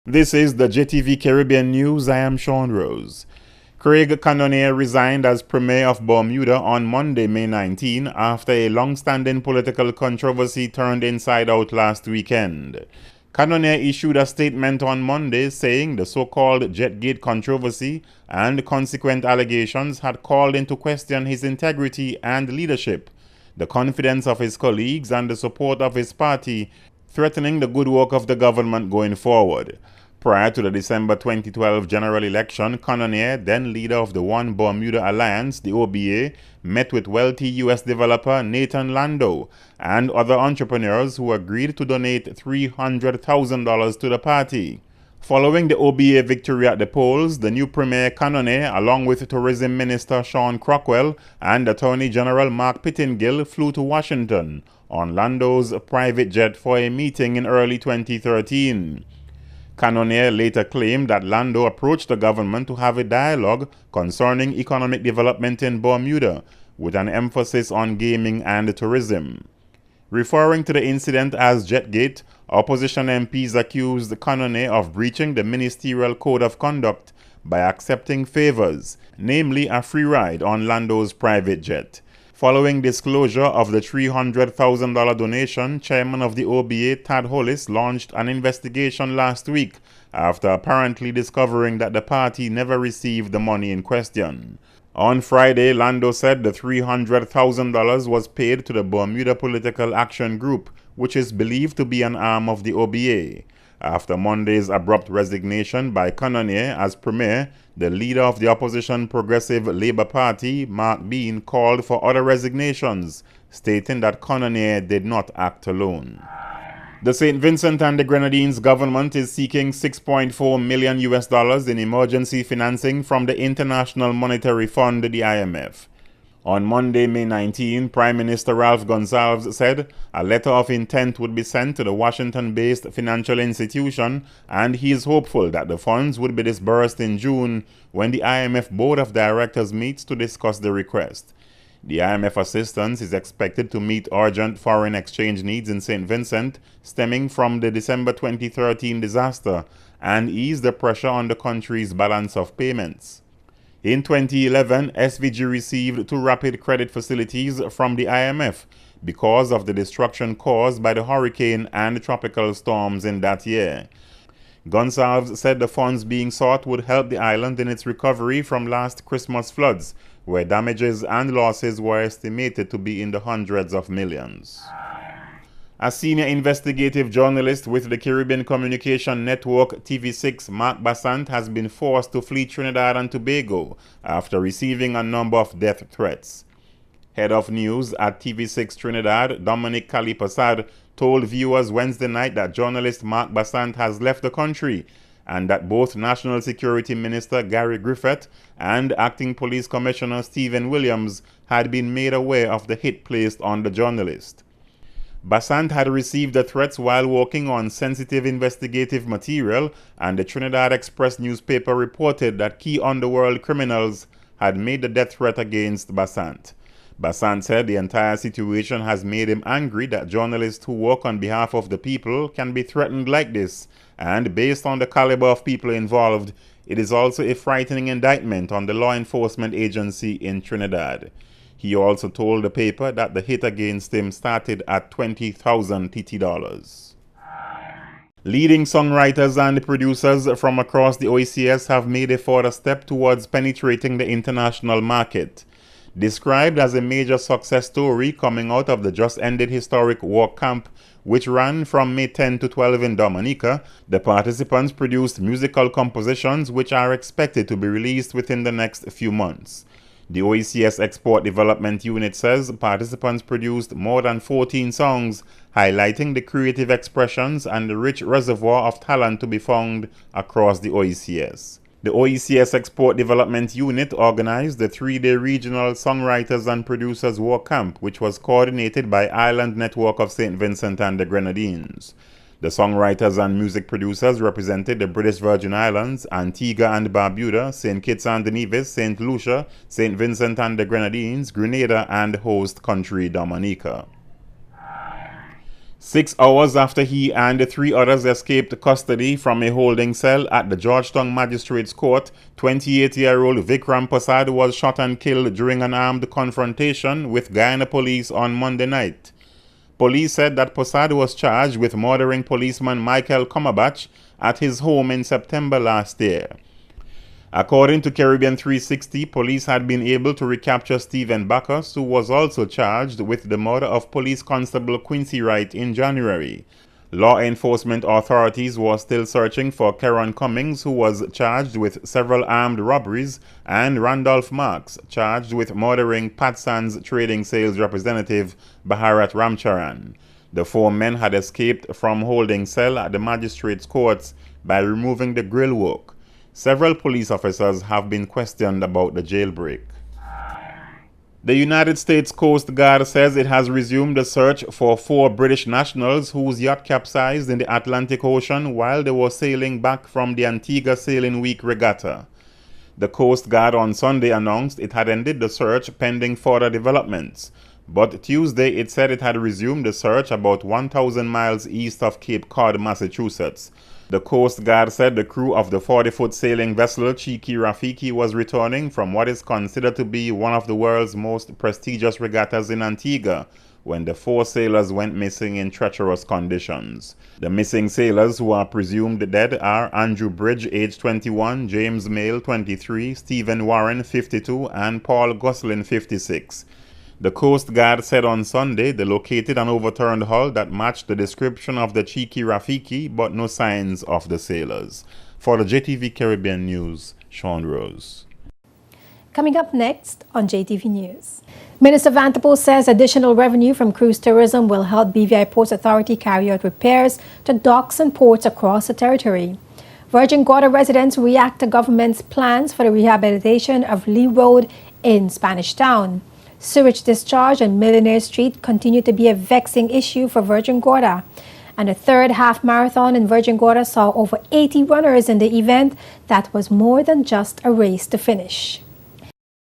This is the JTV Caribbean News. I am Sean Rose. Craig Cannonier resigned as Premier of Bermuda on Monday, May 19, after a long-standing political controversy turned inside out last weekend. Cannonier issued a statement on Monday saying the so-called Jetgate controversy and consequent allegations had called into question his integrity and leadership, the confidence of his colleagues, and the support of his party, threatening the good work of the government going forward. Prior to the December 2012 general election, Cannonier, then leader of the One Bermuda Alliance, the OBA, met with wealthy U.S. developer Nathan Landau and other entrepreneurs who agreed to donate $300,000 to the party. Following the OBA victory at the polls, the new Premier Cannonier, along with Tourism Minister Sean Crockwell and Attorney General Mark Pittengill, flew to Washington on Landau's private jet for a meeting in early 2013. Cannonier later claimed that Landau approached the government to have a dialogue concerning economic development in Bermuda, with an emphasis on gaming and tourism. Referring to the incident as Jetgate, opposition MPs accused Cannonier of breaching the Ministerial Code of Conduct by accepting favors, namely a free ride on Landau's private jet. Following disclosure of the $300,000 donation, Chairman of the OBA, Tad Hollis, launched an investigation last week after apparently discovering that the party never received the money in question. On Friday, Landau said the $300,000 was paid to the Bermuda Political Action Group, which is believed to be an arm of the OBA. After Monday's abrupt resignation by Cannonier as Premier, the leader of the opposition Progressive Labour Party, Mark Bean, called for other resignations, stating that Cannonier did not act alone. The St. Vincent and the Grenadines government is seeking $6.4 million in emergency financing from the International Monetary Fund, the IMF. On Monday, May 19, Prime Minister Ralph Gonsalves said a letter of intent would be sent to the Washington-based financial institution, and he is hopeful that the funds would be disbursed in June when the IMF Board of Directors meets to discuss the request. The IMF assistance is expected to meet urgent foreign exchange needs in St. Vincent stemming from the December 2013 disaster and ease the pressure on the country's balance of payments. In 2011, SVG received 2 rapid credit facilities from the IMF because of the destruction caused by the hurricane and tropical storms in that year. Gonsalves said the funds being sought would help the island in its recovery from last Christmas floods, where damages and losses were estimated to be in the hundreds of millions. A senior investigative journalist with the Caribbean Communication Network TV6, Mark Bassant, has been forced to flee Trinidad and Tobago after receiving a number of death threats. Head of news at TV6 Trinidad, Dominic Kalipasad, told viewers Wednesday night that journalist Mark Bassant has left the country and that both National Security Minister Gary Griffith and Acting Police Commissioner Stephen Williams had been made aware of the hit placed on the journalist. Bassant had received the threats while working on sensitive investigative material, and the Trinidad Express newspaper reported that key underworld criminals had made the death threat against Bassant. Bassant said the entire situation has made him angry that journalists who work on behalf of the people can be threatened like this, and based on the caliber of people involved, it is also a frightening indictment on the law enforcement agency in Trinidad. He also told the paper that the hit against him started at 20,000 TT dollars. Leading songwriters and producers from across the OECS have made a further step towards penetrating the international market. Described as a major success story coming out of the just-ended historic work camp, which ran from May 10 to 12 in Dominica, the participants produced musical compositions which are expected to be released within the next few months. The OECS Export Development Unit says participants produced more than 14 songs, highlighting the creative expressions and the rich reservoir of talent to be found across the OECS. The OECS Export Development Unit organized the 3-day regional songwriters and producers work camp, which was coordinated by Island Network of St. Vincent and the Grenadines. The songwriters and music producers represented the British Virgin Islands, Antigua and Barbuda, St. Kitts and Nevis, St. Lucia, St. Vincent and the Grenadines, Grenada, and host country Dominica. 6 hours after he and the 3 others escaped custody from a holding cell at the Georgetown Magistrates Court, 28-year-old Vikram Prasad was shot and killed during an armed confrontation with Guyana police on Monday night. Police said that Prasad was charged with murdering policeman Michael Comabach at his home in September last year. According to Caribbean 360, police had been able to recapture Stephen Bacchus, who was also charged with the murder of Police Constable Quincy Wright in January. Law enforcement authorities were still searching for Keron Cummings, who was charged with several armed robberies, and Randolph Marks, charged with murdering Patsan's trading sales representative Bharat Ramcharan. The 4 men had escaped from holding cell at the magistrates' courts by removing the grillwork. Several police officers have been questioned about the jailbreak. The United States Coast Guard says it has resumed the search for 4 British nationals whose yacht capsized in the Atlantic Ocean while they were sailing back from the Antigua Sailing Week regatta. The Coast Guard on Sunday announced it had ended the search pending further developments, but Tuesday it said it had resumed the search about 1,000 miles east of Cape Cod, Massachusetts. The Coast Guard said the crew of the 40-foot sailing vessel Cheeky Rafiki was returning from what is considered to be one of the world's most prestigious regattas in Antigua when the 4 sailors went missing in treacherous conditions. The missing sailors who are presumed dead are Andrew Bridge, age 21, James Mail, 23, Stephen Warren, 52, and Paul Goslin, 56. The Coast Guard said on Sunday they located an overturned hull that matched the description of the Cheeky Rafiki, but no signs of the sailors. For the JTV Caribbean News, Sean Rose. Coming up next on JTV News. Minister Vanterpool says additional revenue from cruise tourism will help BVI Ports Authority carry out repairs to docks and ports across the territory. Virgin Gorda residents react to government's plans for the rehabilitation of Lee Road in Spanish Town. Sewage discharge on Millionaire Street continue to be a vexing issue for Virgin Gorda. And the third half marathon in Virgin Gorda saw over 80 runners in the event that was more than just a race to finish.